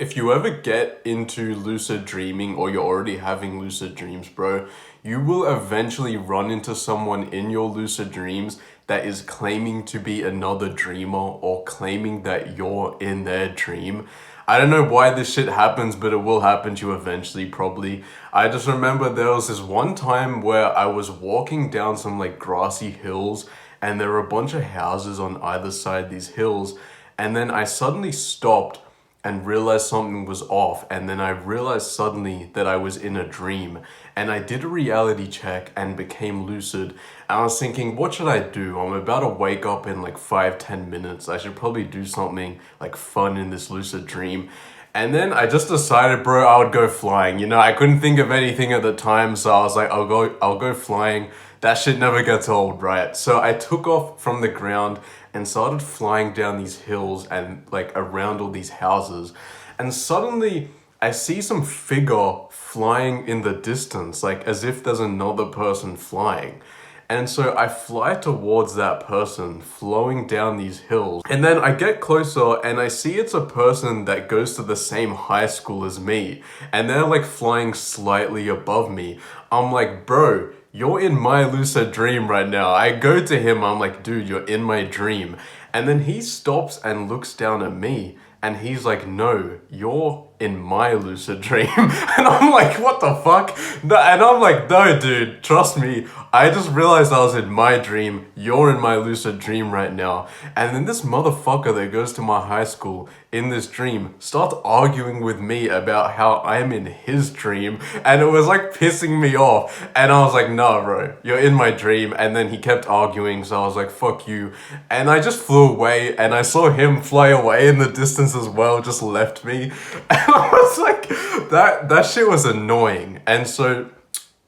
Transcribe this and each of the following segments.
If you ever get into lucid dreaming or you're already having lucid dreams, bro, you will eventually run into someone in your lucid dreams that is claiming to be another dreamer or claiming that you're in their dream. I don't know why this shit happens, but it will happen to you eventually, probably. I just remember there was this one time where I was walking down some like grassy hills and there were a bunch of houses on either side of these hills, and then I suddenly stopped and realized something was off, and then I realized suddenly that I was in a dream, and I did a reality check and became lucid, and I was thinking, what should I do? I'm about to wake up in like 5-10 minutes. I should probably do something like fun in this lucid dream. And then I just decided, bro, I would go flying. I couldn't think of anything at the time, so I was like, I'll go flying. That shit never gets old, right? So I took off from the ground and started flying down these hills and like around all these houses. And suddenly I see some figure flying in the distance, like as if there's another person flying. And so I fly towards that person flowing down these hills. And then I get closer and I see it's a person that goes to the same high school as me. And they're like flying slightly above me. I'm like, bro, you're in my lucid dream right now. I go to him, I'm like, dude, you're in my dream. And then he stops and looks down at me. And he's like, no, you're in my lucid dream. And I'm like, what the fuck? No, and I'm like, no, dude, trust me. I just realized I was in my dream. You're in my lucid dream right now. And then this motherfucker that goes to my high school in this dream starts arguing with me about how I'm in his dream. And it was like pissing me off. And I was like, no, bro, you're in my dream. And then he kept arguing. So I was like, fuck you. And I just flew away and I saw him fly away in the distance as well, just left me. And I was like, that shit was annoying. And so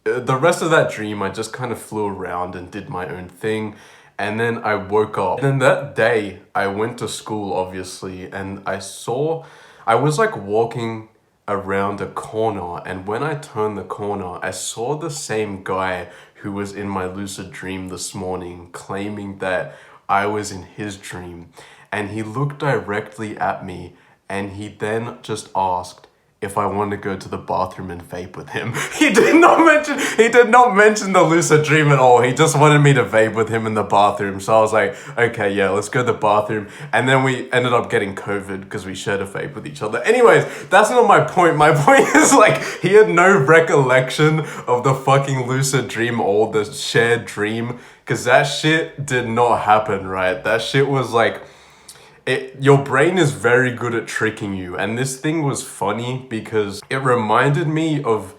the rest of that dream, I just kind of flew around and did my own thing. And then I woke up. And then that day, I went to school, obviously, and I was like walking around a corner. And when I turned the corner, I saw the same guy who was in my lucid dream this morning, claiming that I was in his dream. And he looked directly at me, and he then just asked if I wanted to go to the bathroom and vape with him. He did not mention the lucid dream at all. He just wanted me to vape with him in the bathroom. So I was like, okay, yeah, let's go to the bathroom. And then we ended up getting COVID because we shared a vape with each other. Anyways, that's not my point. My point is like, he had no recollection of the fucking lucid dream or the shared dream, because that shit did not happen, right? That shit was like, your brain is very good at tricking you. And this thing was funny because it reminded me of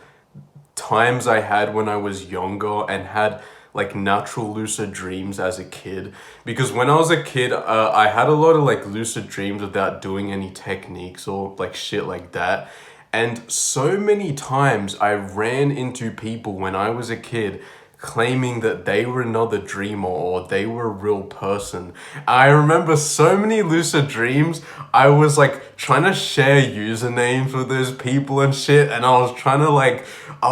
times I had when I was younger and had like natural lucid dreams as a kid. Because when I was a kid, I had a lot of like lucid dreams without doing any techniques or like shit like that. And so many times I ran into people when I was a kid claiming that they were another dreamer or they were a real person. I remember so many lucid dreams, I was like trying to share usernames with those people and shit, and I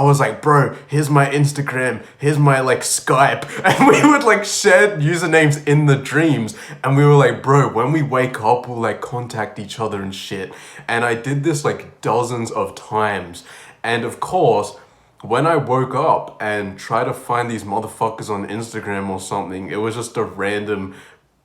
was like, bro, here's my Instagram, here's my like Skype, and we would like share usernames in the dreams, and we were like, bro, when we wake up, we'll like contact each other and shit. And I did this like dozens of times, and of course, when I woke up and tried to find these motherfuckers on Instagram or something, it was just a random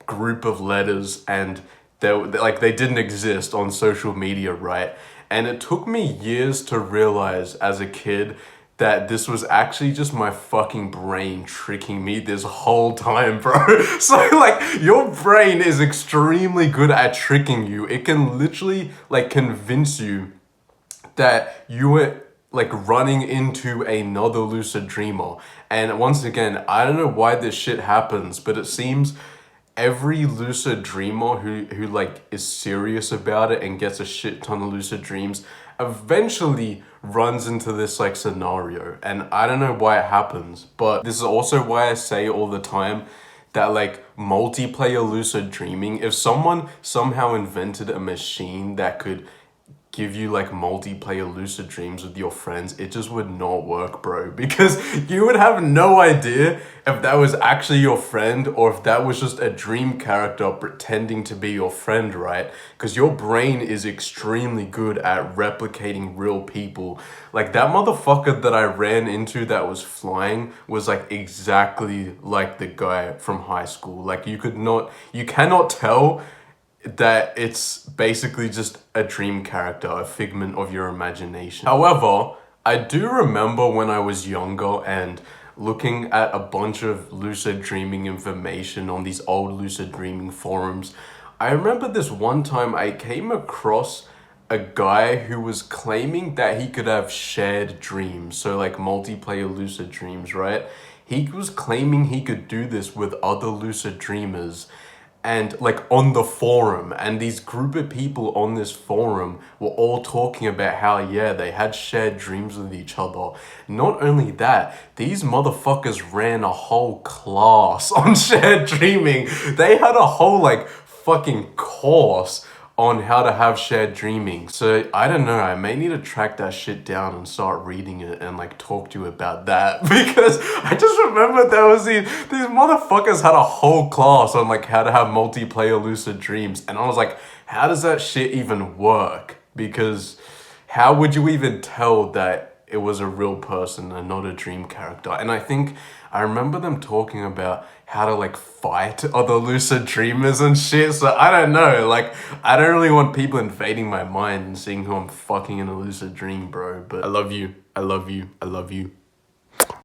group of letters, and they didn't exist on social media, right? And it took me years to realize as a kid that this was actually just my fucking brain tricking me this whole time, bro. So like, your brain is extremely good at tricking you. It can literally like convince you that you were like running into another lucid dreamer. And once again, I don't know why this shit happens, but it seems every lucid dreamer who like is serious about it and gets a shit ton of lucid dreams eventually runs into this like scenario. And I don't know why it happens, but this is also why I say all the time that like multiplayer lucid dreaming, if someone somehow invented a machine that could give you like multiplayer lucid dreams with your friends, it just would not work, bro. Because you would have no idea if that was actually your friend or if that was just a dream character pretending to be your friend, right? Because your brain is extremely good at replicating real people. Like that motherfucker that I ran into that was flying was like exactly like the guy from high school. Like you cannot tell that it's basically just a dream character, a figment of your imagination. However, I do remember when I was younger and looking at a bunch of lucid dreaming information on these old lucid dreaming forums. I remember this one time I came across a guy who was claiming that he could have shared dreams, so like multiplayer lucid dreams, right? He was claiming he could do this with other lucid dreamers and like on the forum, and these group of people on this forum were all talking about how yeah, they had shared dreams with each other. Not only that, these motherfuckers ran a whole class on shared dreaming. They had a whole like fucking course on how to have shared dreaming. So I don't know, I may need to track that shit down and start reading it and like talk to you about that because I just remember there was these motherfuckers had a whole class on like how to have multiplayer lucid dreams, and I was like, how does that shit even work? Because how would you even tell that it was a real person and not a dream character? And I remember them talking about how to like fight other lucid dreamers and shit. So I don't know, like I don't really want people invading my mind and seeing who I'm fucking in a lucid dream, bro. But I love you. I love you. I love you.